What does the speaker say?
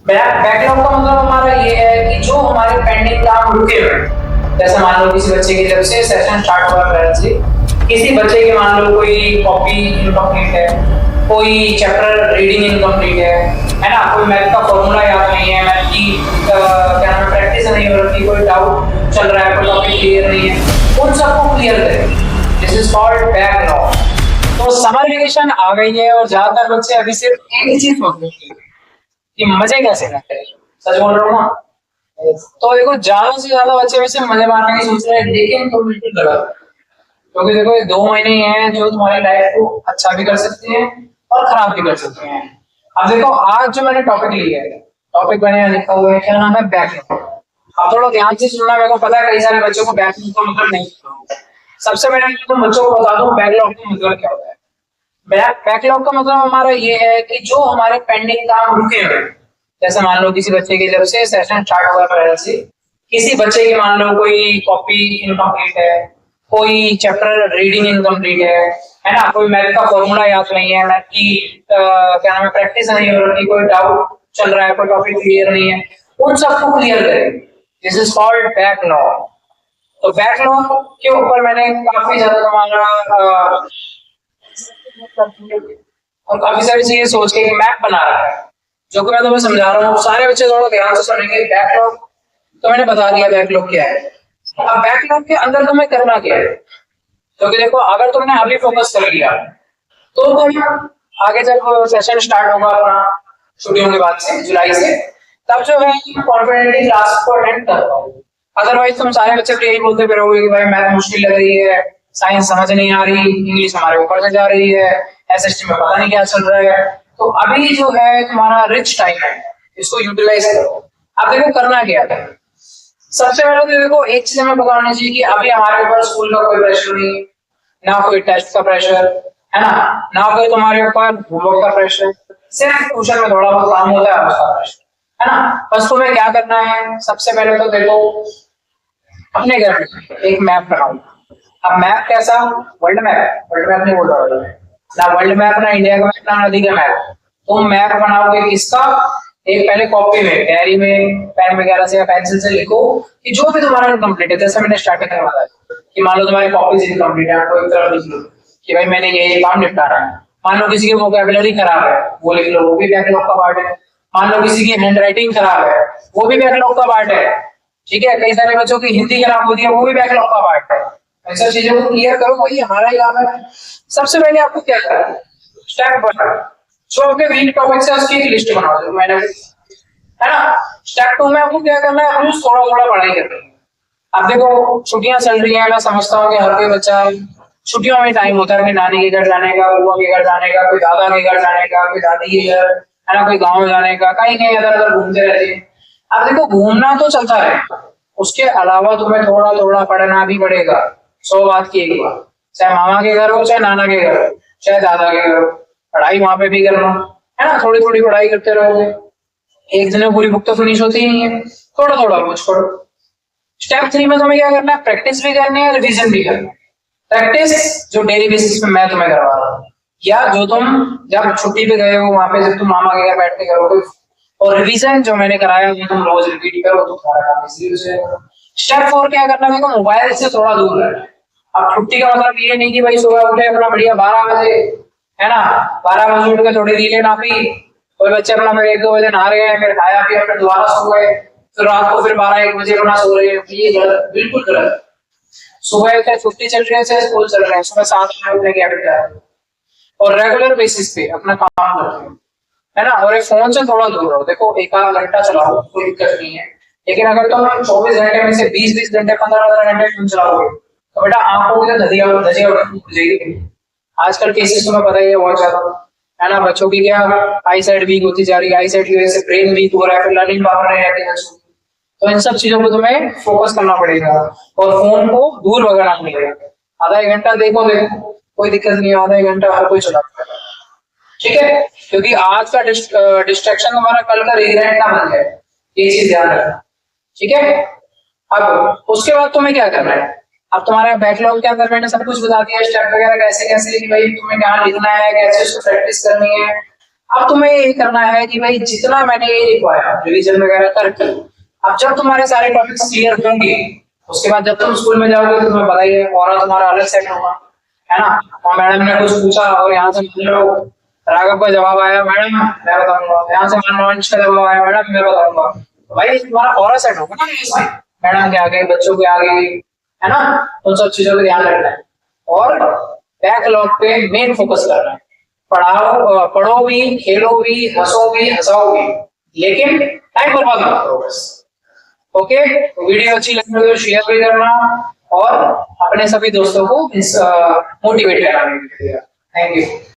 Backlog का मतलब हमारा ये है कि जो हमारे पेंडिंग काम रुके हुए हैं, जैसे मान लो किसी बच्चे की जब से सेशन स्टार्ट हुआ पहले से, किसी बच्चे की मान लो कोई कॉपी इनकम्प्लीट है, कोई चैप्टर रीडिंग इनकम्प्लीट है ना, कोई मैथ का फॉर्मूला याद नहीं है, मैथ की क्या नाम है प्रैक्टिस नहीं हो रही, कोई डाउट चल रहा है, कोई टॉपिक क्लियर नहीं है, उन सबको क्लियर करें। This is called backlog. तो समर वेकेशन आ गई है और ज्यादातर बच्चे अभी सिर्फ एक ही चीज सोच रहे हैं कि मजे कैसे करते हैं। सच बोल रहा हूँ ना। तो देखो ज्यादा से ज्यादा बच्चे वैसे मजे मारने की सोच रहे हैं, लेकिन तो बिल्कुल गलत है। क्योंकि देखो ये 2 महीने ही हैं जो तुम्हारी लाइफ को अच्छा भी कर सकते हैं और खराब भी कर सकते हैं। अब देखो आज जो मैंने टॉपिक लिया है, टॉपिक मैंने लिखा हुआ है, क्या नाम है, बैकलॉग। अब थोड़ा ध्यान से सुनना, मेरे को पता है कई सारे बच्चों को बैकलॉग का मतलब नहीं पता होगा। सबसे पहले तो बच्चों को बता दूं बैकलॉग का मतलब क्या होता है। बैकलॉग का मतलब हमारा ये है कि जो हमारे पेंडिंग काम रुके हुए हैं, जैसे मान लो किसी बच्चे की जब से सेशन स्टार्ट हुआ पहले से, किसी बच्चे की मान लो कोई कॉपी इनकम्प्लीट है, कोई चैप्टर रीडिंग इनकम्प्लीट है ना, कोई मैथ का फॉर्मूला याद नहीं है, मैथ की क्या नाम है प्रैक्टिस नहीं हो रही, कोई डाउट चल रहा है, कोई टॉपिक क्लियर नहीं है, उन सबको क्लियर करें। This is called backlog. तो बैकलॉग के ऊपर मैंने काफी ज्यादा तुम्हारा और काफी सारी चीजें सोच के मैप बना रखा है, जो कि मैं तुम्हें समझा रहा हूँ। सारे बच्चे थोड़ा ध्यान से सुनेंगे। बैकलॉग तो मैंने बता दिया बैकलॉग क्या है। अब बैकलॉग के अंदर तुम्हें करना क्या है, क्योंकि देखो अगर तुमने अभी फोकस कर लिया तो तुम आगे जब सेशन स्टार्ट होगा अपना छुट्टियों के बाद से, जुलाई से, तब जो है कॉन्फिडेंटली क्लास को अटेंड कर पाओगे। अदरवाइज तुम सारे बच्चे तो यही बोलते फिरोगे कि भाई मैथ मुश्किल लग रही है, साइंस समझ नहीं आ रही, इंग्लिश हमारे ऊपर से जा रही है, एसएसटी में पता नहीं क्या चल रहा है। तो अभी जो है तुम्हारा रिच टाइम है, इसको यूटिलाइज करो। अब देखो करना क्या है। सबसे पहले तो देखो एक चीज हमें पता होनी चाहिए कि अभी हमारे ऊपर स्कूल का कोई प्रेशर नहीं, ना कोई टेस्ट का प्रेशर है ना कोई तुम्हारे ऊपर होमवर्क का प्रेशर, सिर्फ ट्यूशन में थोड़ा बहुत काम होता है उसका प्रेशर है ना। बस तुम्हें क्या करना है, सबसे पहले तो देखो अपने घर में एक मैप बनाओ। अब मैप कैसा, वर्ल्ड मैप नहीं बोल रहा हूँ ना, वर्ल्ड मैप ना इंडिया का मैप ना नदी का मैप। तुम मैप बनाओगे किसका, एक पहले कॉपी में डायरी में पेन वगैरह से या पेंसिल से लिखो कि जो भी तुम्हारा इनकम्प्लीट है। जैसे मैंने स्टार्टिंग में बताया कि मान लो तुम्हारी कॉपीज इनकम्प्लीट है, कोई तरह लिख लो कि भाई मैंने ये काम निपटाना है। मान लो किसी की वोकैबुलरी खराब है, वो लिख लो, वो भी बैकलॉग का पार्ट है। मान लो किसी की हैंडराइटिंग खराब है, वो भी बैकलॉग का पार्ट है। ठीक है, कई सारे बच्चों की हिंदी खराब होती है, वो भी बैकलॉग का पार्ट है। ऐसा चीजों को क्लियर करो, वही हमारा ही काम है। सबसे पहले आपको क्या करना है, स्टेप 1 जो आपके वीक टॉपिक्स है उसकी एक लिस्ट बनाओ, जो मैंने है ना। स्टेप 2 में आपको क्या करना है, रोज थोड़ा थोड़ा पढ़ाई करनी है। अब देखो छुट्टियां चल रही हैं, मैं समझता हूँ कि हर कोई बच्चा छुट्टियों में टाइम होता है अपनी नानी के घर जाने का, बुआ के घर जाने का, कोई दादा के घर जाने का, कोई दादी के घर है ना, कोई गाँव जाने का, कहीं कहीं इधर उधर घूमते रहते हैं। अब देखो घूमना तो चलता है, उसके अलावा तुम्हें थोड़ा थोड़ा पढ़ना भी पड़ेगा। 100 बात की एक बात, चाहे मामा के घर हो, चाहे नाना के घर हो, चाहे दादा के घर हो, पढ़ाई वहां पे भी करना है ना। थोड़ी थोड़ी पढ़ाई करते रहोगे, एक दिन में पूरी बुक तो फिनिश होती ही नहीं है, थोड़ा थोड़ा रोज पढ़ो। स्टेप 3 में तुम्हें क्या करना है, प्रैक्टिस भी करनी है, रिवीजन भी करना है। प्रैक्टिस जो डेली बेसिस पे मैं तुम्हें करवा रहा हूँ, या जो तुम जब छुट्टी पे गए हो वहां पे जब तुम मामा के घर बैठ के करोगे। और रिवीजन जो मैंने कराया वो तुम रोज रिपीट करो, तो तुम्हारा काम इजी हो जाएगा। स्टेप 4 क्या करना है, देखो मोबाइल से थोड़ा दूर रहना है। अब छुट्टी का मतलब ये नहीं कि भाई सुबह उठे अपना बढ़िया 12 बजे है ना, 12 बजे उठ के थोड़ी रीलें नापी, कोई बच्चे अपना फिर 1-2 बजे नहा रहे हैं, फिर खाया पिया, फिर दोबारा सो गए, फिर रात को फिर 12-1 बजे अपना सो रहे हैं। ये गलत, बिल्कुल गलत। सुबह से छुट्टी चल रही है, चाहे स्कूल चल रहे हैं, सुबह 7 बजे उठने की हैबिट है और रेगुलर बेसिस पे अपना काम करते हैं है ना। और एक फोन से थोड़ा दूर रहो। देखो 1 आध घंटा चलाओ कोई दिक्कत नहीं है, लेकिन अगर तुम 24 घंटे में से 20-20 घंटे 15-15 घंटे फोन चलाओगे तो बेटा आंखों की धजिया उठ जाएगी। आजकल केसेस तुम्हें पता ही है बहुत ज्यादा है ना। बच्चों की क्या आई साइड वीक होती जा रही है, आई साइड की वजह से ब्रेन वीक हो रहा है, फिर लर्निंग पावर नहीं रहती है। तो इन सब चीजों को तुम्हें फोकस करना पड़ेगा और फोन को दूर भगाना पड़ेगा। आधा 1 घंटा देखो कोई दिक्कत नहीं है, आधा 1 घंटा हर कोई चलाता है, ठीक है। क्योंकि आज का डिस्ट्रैक्शन तुम्हारा कल का रिग्रेट ना बन जाए, ये चीज ध्यान रखना, ठीक है। अब उसके बाद तुम्हें क्या करना है, अब तुम्हारे बैकलॉग के अंदर मैंने सब कुछ बता दिया, स्टेप वगैरह कैसे कैसे कि भाई तुम्हें क्या लिखना है, कैसे उसको प्रैक्टिस करनी है। अब तुम्हें ये करना है कि भाई जितना मैंने ये लिखवाया रिवीजन वगैरह करके, अब जब तुम्हारे सारे टॉपिक्स क्लियर होंगे उसके बाद जब तुम स्कूल में जाओगे तो तुम्हें बताइए और तुम्हारा अलग सेट होगा, है ना। और मैडम ने कुछ पूछा और यहाँ से मान लो राघव का जवाब आया मैडम मैं बताऊंगा, यहाँ से मान लो अंश का जवाब आया मैडम मैं बताऊंगा, तो भाई तुम्हारा और सेट होगा ना इसमें, मैडम के आगे बच्चों के आगे, है ना। उन सब चीजों का ध्यान रखना है और बैकलॉग पे मेन फोकस करना है। पढ़ाओ पढ़ो भी, खेलो भी, हंसो भी, हंसाओ भी, लेकिन टाइम बर्बाद मत करो बस। ओके, तो वीडियो अच्छी लगी तो शेयर भी करना और अपने सभी दोस्तों को मोटिवेट करना। Thank you.